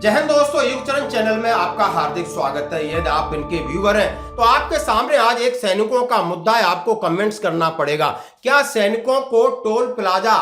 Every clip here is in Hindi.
जय हिंद दोस्तों, युगचरण चैनल में आपका हार्दिक स्वागत है। यदि आप इनके व्यूअर हैं तो आपके सामने आज एक सैनिकों का मुद्दा है। आपको कमेंट्स करना पड़ेगा, क्या सैनिकों को टोल प्लाजा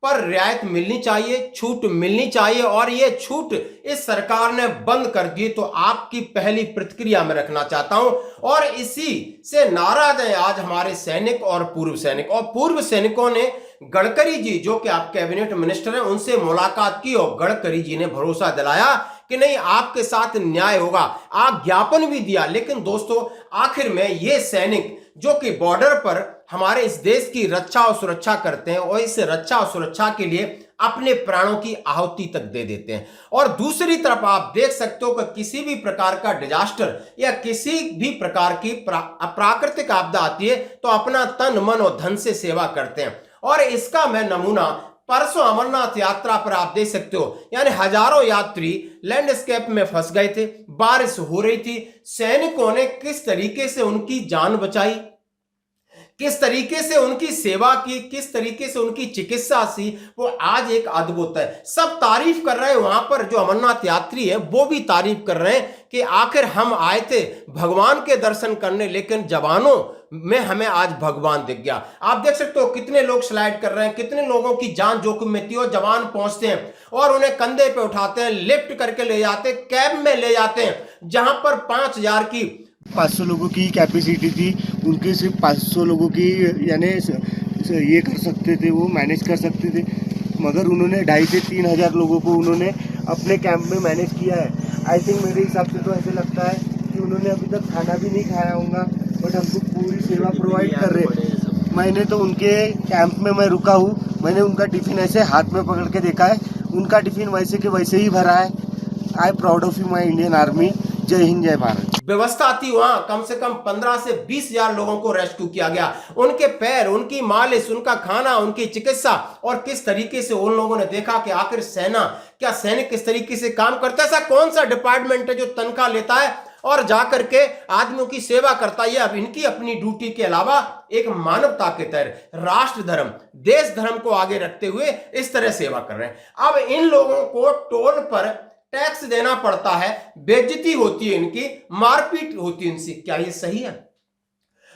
पर रियायत मिलनी चाहिए, छूट मिलनी चाहिए, और ये छूट इस सरकार ने बंद कर दी। तो आपकी पहली प्रतिक्रिया मैं रखना चाहता हूं, और इसी से नाराज हैं आज हमारे सैनिक और पूर्व सैनिक। और पूर्व सैनिकों ने गडकरी जी, जो कि आप कैबिनेट मिनिस्टर हैं, उनसे मुलाकात की और गडकरी जी ने भरोसा दिलाया कि नहीं, आपके साथ न्याय होगा। आप ज्ञापन भी दिया। लेकिन दोस्तों, आखिर में ये सैनिक जो कि बॉर्डर पर हमारे इस देश की रक्षा और सुरक्षा करते हैं, और इस रक्षा और सुरक्षा के लिए अपने प्राणों की आहुति तक दे देते हैं। और दूसरी तरफ आप देख सकते हो कि किसी भी प्रकार का डिजास्टर या किसी भी प्रकार की प्राकृतिक आपदा आती है तो अपना तन मन और धन से सेवा करते हैं। और इसका मैं नमूना परसों अमरनाथ यात्रा पर आप देख सकते हो। यानी हजारों यात्री लैंडस्केप में फंस गए थे, बारिश हो रही थी, सैनिकों ने किस तरीके से उनकी जान बचाई, किस तरीके से उनकी सेवा की, किस तरीके से उनकी चिकित्सा सी, वो आज एक अद्भुत है। सब तारीफ कर रहे हैं, वहां पर जो अमरनाथ यात्री है वो भी तारीफ कर रहे हैं कि आखिर हम आए थे भगवान के दर्शन करने, लेकिन जवानों में हमें आज भगवान दिख गया। आप देख सकते हो कितने लोग स्लाइड कर रहे हैं, कितने लोगों की जान जोखिम में थी, और जवान पहुंचते हैं और उन्हें कंधे पे उठाते हैं, लिफ्ट करके ले जाते हैं, कैब में ले जाते हैं, जहां पर 5000 की 500 लोगों की कैपेसिटी थी, उनके सिर्फ 500 लोगों की यानी ये कर सकते थे, वो मैनेज कर सकते थे। मगर उन्होंने 2,500 से 3,000 लोगों को उन्होंने अपने कैंप में मैनेज किया है। आई थिंक मेरे हिसाब से तो ऐसे लगता है कि उन्होंने अभी तक खाना भी नहीं खाया होगा, बट हमको पूरी सेवा प्रोवाइड कर रहे हैं। मैंने तो उनके कैंप में मैं रुका हूँ, मैंने उनका टिफ़िन ऐसे हाथ में पकड़ के देखा है, उनका टिफ़िन वैसे के वैसे ही भरा है। I proud of you my Indian army. जय हिंद, जय भारत। व्यवस्था थी, वहां कम से कम 15 से 20,000 लोगों को रेस्क्यू किया गया। उनके पैर, उनकी मालिश, उनका खाना, उनकी चिकित्सा, और किस तरीके से उन लोगों ने देखा कि आखिर क्या सैनिक किस तरीके से काम करता है। ऐसा कौन सा डिपार्टमेंट है जो तनख्वाह लेता है और जाकर के आदमियों की सेवा करता है। अब इनकी अपनी ड्यूटी के अलावा एक मानवता के तहत राष्ट्र धर्म, देश धर्म को आगे रखते हुए इस तरह सेवा कर रहे हैं। अब इन लोगों को टोल पर टैक्स देना पड़ता है, बेइज्जती होती है इनकी, मारपीट होती है इनसे, क्या ये सही है?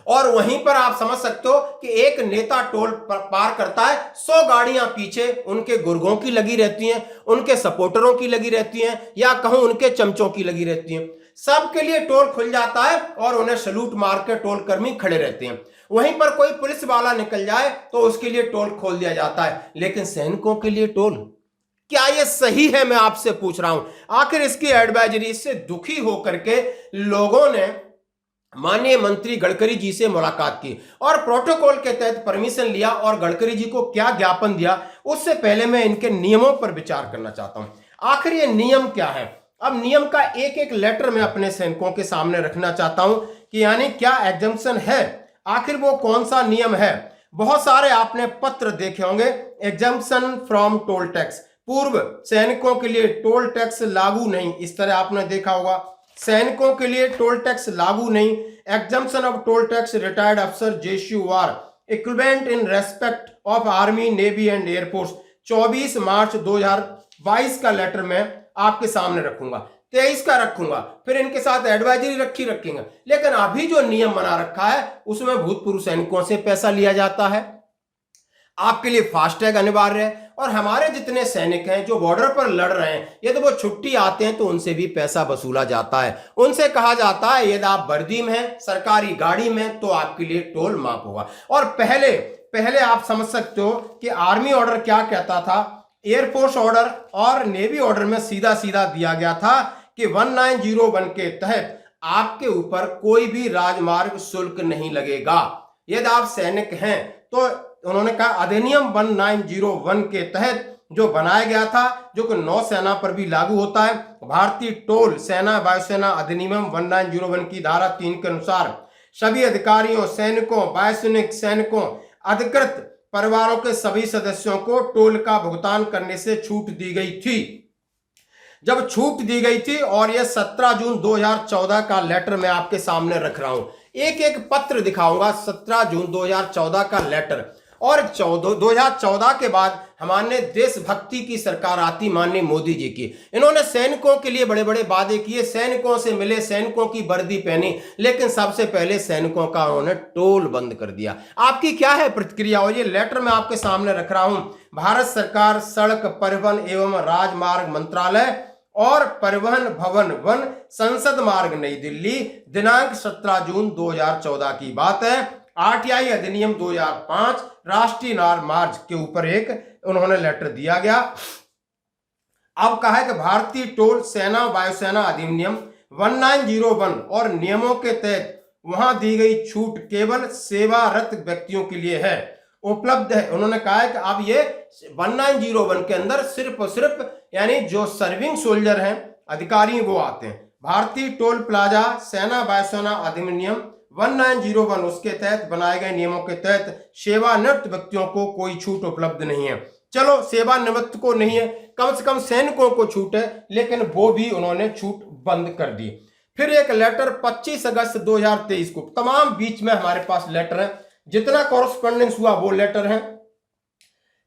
और वहीं पर आप समझ सकते हो कि एक नेता टोल पार करता है, 100 गाड़ियां पीछे उनके गुर्गों की लगी रहती हैं, उनके सपोर्टरों की लगी रहती हैं, या कहूं उनके चमचों की लगी रहती हैं। सबके लिए टोल खुल जाता है और उन्हें सलूट मार के टोल कर्मी खड़े रहते हैं। वहीं पर कोई पुलिस वाला निकल जाए तो उसके लिए टोल खोल दिया जाता है, लेकिन सैनिकों के लिए टोल, क्या यह सही है? मैं आपसे पूछ रहा हूं। आखिर इसकी एडवाइजरी से दुखी होकर के लोगों ने माननीय मंत्री गडकरी जी से मुलाकात की और प्रोटोकॉल के तहत परमिशन लिया, और गडकरी जी को क्या ज्ञापन दिया, उससे पहले मैं इनके नियमों पर विचार करना चाहता हूं। आखिर ये नियम क्या है? अब नियम का एक एक लेटर मैं अपने सैनिकों के सामने रखना चाहता हूं कि यानी क्या एग्जम्पशन है, आखिर वो कौन सा नियम है। बहुत सारे आपने पत्र देखे होंगे, एग्जम्पशन फ्रॉम टोल टैक्स, पूर्व सैनिकों के लिए टोल टैक्स लागू नहीं, इस तरह आपने देखा होगा। सैनिकों के लिए टोल टैक्स लागू नहीं, exemption of toll tax retired अफसर JCOR equivalent in respect of army, navy and air force, 24 मार्च 2022 का लेटर मैं आपके सामने रखूंगा, 23 का रखूंगा, फिर इनके साथ एडवाइजरी रखेंगे। लेकिन अभी जो नियम बना रखा है उसमें भूतपूर्व सैनिकों से पैसा लिया जाता है। आपके लिए फास्टैग अनिवार्य है, और हमारे जितने सैनिक हैं जो बॉर्डर पर लड़ रहे हैं, यदि वो छुट्टी आते हैं तो उनसे भी पैसा वसूला जाता है। उनसे कहा जाता है यदि आप वर्दी में हैं, सरकारी गाड़ी में, तो आपके लिए टोल माफ होगा। और पहले आप समझ सकते हो कि आर्मी ऑर्डर क्या कहता था, एयरफोर्स ऑर्डर और नेवी ऑर्डर में सीधा सीधा दिया गया था कि 1901 के तहत आपके ऊपर कोई भी राजमार्ग शुल्क नहीं लगेगा यदि आप सैनिक हैं। तो उन्होंने कहा अधिनियम 1901 के तहत जो बनाया गया था, जो कि नौसेना पर भी लागू होता है, भारतीय टोल सेना वायुसेना अधिनियम 1901 की धारा 3 के अनुसार सभी अधिकारियों, सैनिकों, वायुसैनिक सैनिकों, अधिकृत परिवारों के सभी सदस्यों को टोल का भुगतान करने से छूट दी गई थी। जब छूट दी गई थी, और यह 17 जून 2014 का लेटर मैं आपके सामने रख रहा हूं, एक एक पत्र दिखाऊंगा, 17 जून 2014 का लेटर। और 2014 के बाद हमारे देशभक्ति की सरकार आती माननीय मोदी जी की। इन्होंने सैनिकों के लिए बड़े बड़े वादे किए, सैनिकों से मिले, सैनिकों की वर्दी पहनी, लेकिन सबसे पहले सैनिकों का उन्होंने टोल बंद कर दिया। आपकी क्या है प्रतिक्रिया? और ये लेटर मैं आपके सामने रख रहा हूं। भारत सरकार सड़क परिवहन एवं राजमार्ग मंत्रालय और परिवहन भवन वन संसद मार्ग नई दिल्ली, दिनांक 17 जून 2014 की बात है। आरटीआई अधिनियम 2005 राष्ट्रीय मार्ग के ऊपर एक उन्होंने लेटर दिया गया। अब कहा है कि भारतीय टोल सेना वायुसेना अधिनियम 1901 और नियमों के तहत वहां दी गई छूट केवल सेवारत व्यक्तियों के लिए है, उपलब्ध है। उन्होंने कहा है कि अब ये 1901 के अंदर सिर्फ और सिर्फ यानी जो सर्विंग सोल्जर हैं, अधिकारी, वो आते हैं। भारतीय टोल प्लाजा सेना वायुसेना अधिनियम 1901 उसके तहत बनाए गए नियमों के तहत सेवानिवृत्त व्यक्तियों को कोई छूट उपलब्ध नहीं है। चलो, सेवानिवृत्त को नहीं है, कम से कम सैनिकों को छूट है, लेकिन वो भी उन्होंने छूट बंद कर दी। फिर एक लेटर 25 अगस्त 2023 को, तमाम बीच में हमारे पास लेटर है, जितना कॉरेस्पॉन्डेंस हुआ वो लेटर है।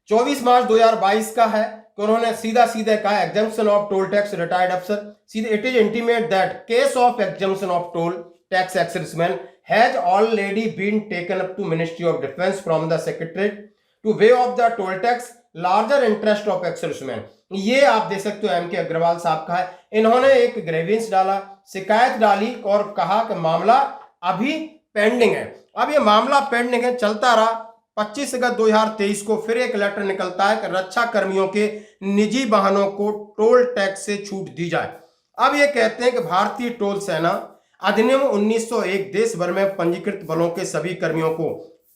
24 मार्च 2022 का है कि उन्होंने सीधा सीधा कहा exemption of toll tax retired अफसर, सीधे it is intimate that case of exemption of toll tax ex-serviceman has already been taken up to Ministry of Defence from the Secretariat to waive off the toll tax larger interest of ex-servicemen। ये आप देख सकते हो एम.के. अग्रवाल साहब का है। इन्होंने एक ग्रेवियंस डाला, शिकायत डाली और कहा कि मामला अभी पेंडिंग है। अब ये मामला पेंडिंग है, चलता रहा। 25 अगस्त 2023 को फिर एक लेटर निकलता है कि रक्षा कर्मियों के निजी वाहनों को टोल टैक्स से छूट दी जाए। अब ये कहते हैं कि भारतीय टोल सेना अधिनियम 1901 देश भर में पंजीकृत बलों के सभी कर्मियों को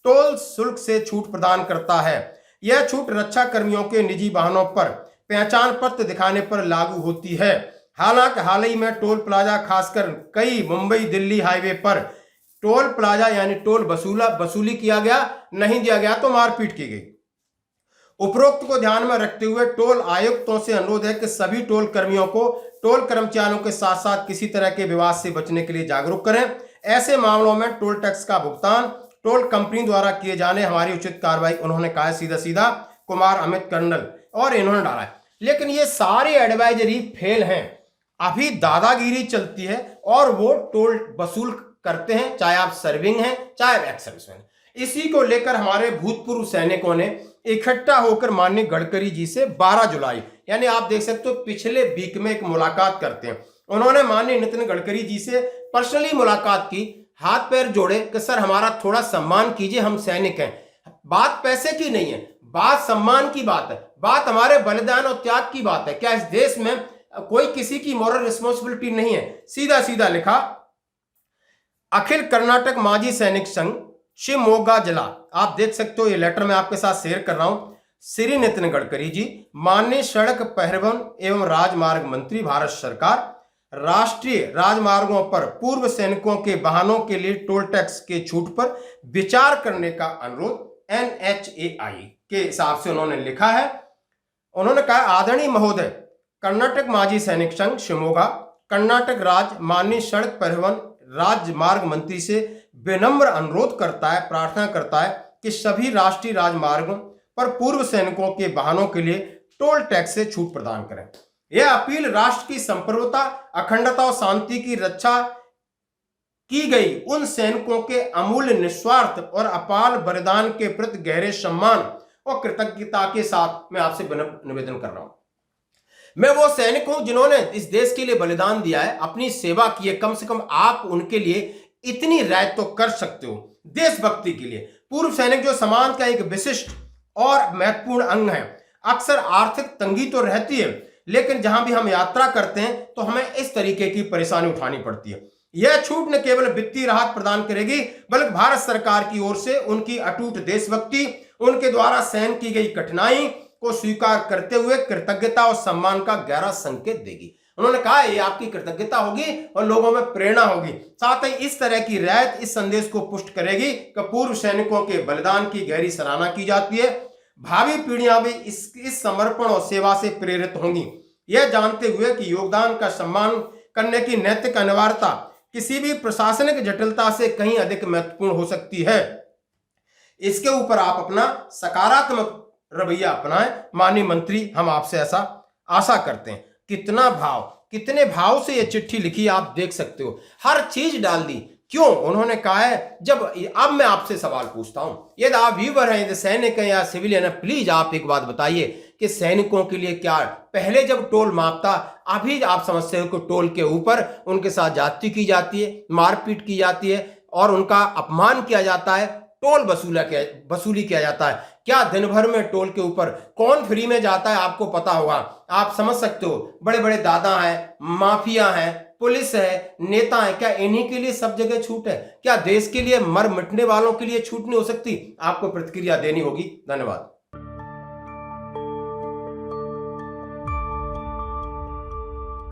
टोल शुल्क से छूट प्रदान करता है। यह छूट रक्षा कर्मियों के निजी वाहनों पर पहचान पत्र दिखाने पर लागू होती है। हालांकि हाल ही में टोल प्लाजा, खासकर कई मुंबई दिल्ली हाईवे पर टोल प्लाजा यानी टोल वसूली किया गया, नहीं दिया गया तो मारपीट की गई। उपरोक्त को ध्यान में रखते हुए टोल आयुक्तों से अनुरोध है कि सभी टोल कर्मियों को टोल कर्मचारियों के साथ साथ किसी तरह के विवाद से बचने के लिए जागरूक करें। ऐसे मामलों में टोल टैक्स का भुगतान टोल कंपनी द्वारा किए जाने हमारी उचित कार्रवाई, उन्होंने कहा सीधा सीधा कुमार अमित कर्नल, और इन्होंने डाला है। लेकिन ये सारे एडवाइजरी फेल हैं, अभी दादागिरी चलती है और वो टोल वसूल करते हैं, चाहे आप सर्विंग हैं चाहे एक्स सर्विसमैन। इसी को लेकर हमारे भूतपूर्व सैनिकों ने इकट्ठा होकर माननीय गडकरी जी से 12 जुलाई यानी आप देख सकते हो पिछले वीक में एक मुलाकात करते हैं। उन्होंने माननीय नितिन गडकरी जी से पर्सनली मुलाकात की, हाथ पैर जोड़े कि सर हमारा थोड़ा सम्मान कीजिए, हम सैनिक हैं। बात पैसे की नहीं है, बात सम्मान की बात है, बात हमारे बलिदान और त्याग की बात है। क्या इस देश में कोई किसी की मॉरल रिस्पॉन्सिबिलिटी नहीं है? सीधा सीधा लिखा, अखिल कर्नाटक माजी सैनिक संघ शिवमोगा जिला, आप देख सकते हो ये लेटर मैं आपके साथ शेयर कर रहा हूं। श्री नितिन गडकरी जी, माननीय सड़क परिवहन एवं राजमार्ग मंत्री भारत सरकार, राष्ट्रीय राजमार्गों पर पूर्व सैनिकों के वाहनों के लिए टोल टैक्स के छूट पर विचार करने का अनुरोध NHAI के हिसाब से उन्होंने लिखा है। उन्होंने कहा आदरणीय महोदय, कर्नाटक माजी सैनिक संघ शिवमोगा कर्नाटक राज्य माननीय सड़क परिवहन राजमार्ग मंत्री से विनम्र अनुरोध करता है, प्रार्थना करता है कि सभी राष्ट्रीय राजमार्गों पर पूर्व सैनिकों के वाहनों के लिए टोल टैक्स से छूट प्रदान करें। यह अपील राष्ट्र की संप्रभुता, अखंडता और शांति की रक्षा की गई उन सैनिकों के अमूल्य निस्वार्थ और अपार बलिदान के प्रति गहरे सम्मान और कृतज्ञता के साथ मैं आपसे निवेदन कर रहा हूं। मैं वो सैनिक हूं जिन्होंने इस देश के लिए बलिदान दिया है, अपनी सेवा की है। कम से कम आप उनके लिए इतनी राय तो कर सकते हो देशभक्ति के लिए। पूर्व सैनिक जो समाज का एक विशिष्ट और महत्वपूर्ण अंग है। अक्सर आर्थिक तंगी तो रहती है, लेकिन जहां भी हम यात्रा करते हैं तो हमें इस तरीके की परेशानी उठानी पड़ती है। यह छूट न केवल वित्तीय राहत प्रदान करेगी, बल्कि भारत सरकार की ओर से उनकी अटूट देशभक्ति, उनके द्वारा सहन की गई कठिनाई को स्वीकार करते हुए कृतज्ञता और सम्मान का गहरा संकेत देगी। उन्होंने कहा ये आपकी कृतज्ञता होगी और लोगों में प्रेरणा होगी। साथ ही इस तरह की रायत इस संदेश को पुष्ट करेगी कि पूर्व सैनिकों के बलिदान की गहरी सराहना की जाती है। भावी पीढ़ियां भी इस समर्पण और सेवा से प्रेरित होंगी, यह जानते हुए कि योगदान का सम्मान करने की नैतिक अनिवार्यता किसी भी प्रशासनिक जटिलता से कहीं अधिक महत्वपूर्ण हो सकती है। इसके ऊपर आप अपना सकारात्मक रवैया अपनाएं। माननीय मंत्री, हम आपसे ऐसा आशा करते हैं। कितना भाव, कितने भाव से ये चिट्ठी लिखी आप देख सकते हो, हर चीज डाल दी। क्यों? उन्होंने कहा है, जब अब मैं आपसे सवाल पूछता हूं, यदि आप व्यूवर हैं, यदि सैनिक हैं या सिविलियन है, प्लीज आप एक बात बताइए कि सैनिकों के लिए क्या, पहले जब टोल मापता, अभी आप समझते हो कि टोल के ऊपर उनके साथ जाति की जाती है, मारपीट की जाती है और उनका अपमान किया जाता है, टोल वसूली किया जाता है। क्या दिन भर में टोल के ऊपर कौन फ्री में जाता है आपको पता होगा। आप समझ सकते हो, बड़े बड़े दादा हैं, माफिया हैं, पुलिस है, नेता है, क्या इन्हीं के लिए सब जगह छूट है? क्या देश के लिए मर मिटने वालों के लिए छूट नहीं हो सकती? आपको प्रतिक्रिया देनी होगी। धन्यवाद।